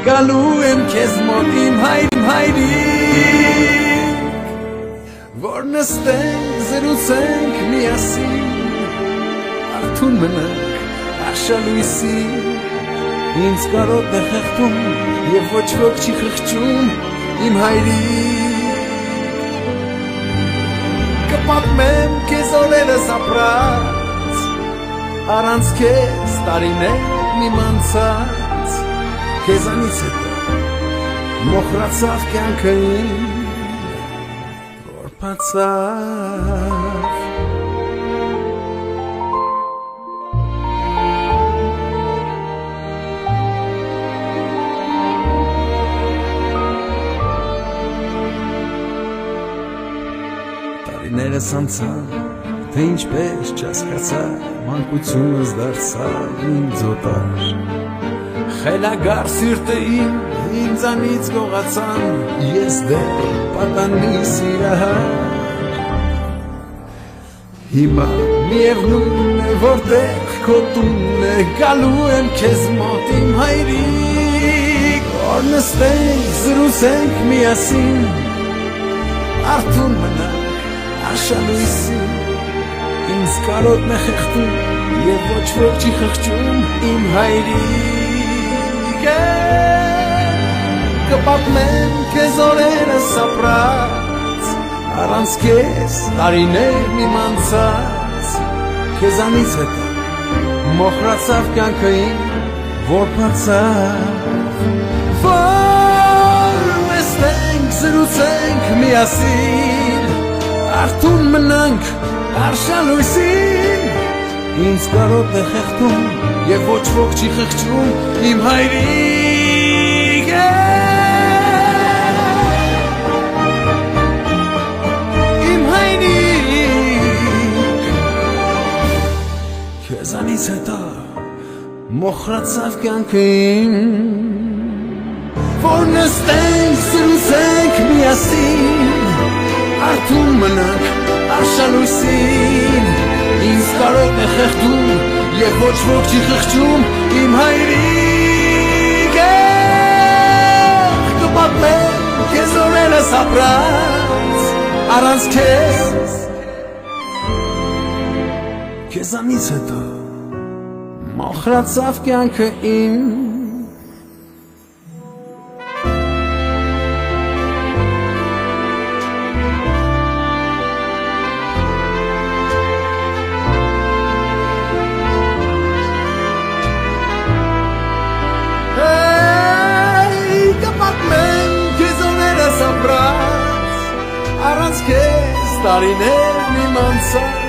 գալու եմ քեզ մոտ իմ հայրիկ որ նստենք զրուցենք միասին արթուն մնանք արշալույսի ինձ կարոտ է խեղդում և ոչ ոք չի խղճում իմ հայրիկ կպատմեմ քեզ օրերս ապրած առանց քեզ տարիներ իմ անցած քեզանից հետո մոխրացավ կյանքը իմ որ փացավ տարիներս անցան թե ինչպես չհասկացա մանկությունս դարձավ ինձ օտար խելագար սիրտը ինձանից գողացան ես դեռ պատանի սիրահար հիմա միևնույն է որտեղ քո տունն է գալու եմ քեզ մոտ իմ հայրիկ որ նստենք զրուցենք միասին արթուն մնանք արշալույսի ինձ կարոտն է խեղդում և ոչ ոք չի խղճում իմ հայրիկ կպատմեմ քեզ օրերս ապրած առանց քեզ տարիներն իմ անցած քեզանից հետո մոխրացավ կյանքը իմ որ փացավ որ նստենք զրուցենք միասին արթուն մնանք արշալույսին ինձ կարոտ է խեղդում և ոչ ոք չի խղճում իմ հայրիկ իմ հայրիկ քեզանից հետո մոխրացավ կյանքը իմ որ նստենք զրուցենք միասին արթուն մնանք արշալույսին ինձ կարոտ է խեղդում և ոչ ոք չի խղճում իմ հայրիկ կպատմեմ քեզ օրերս ապրած առանց քեզանից հետո մոխրացավ կյանքը իմ առանց քեզ տարիներն իմ անցած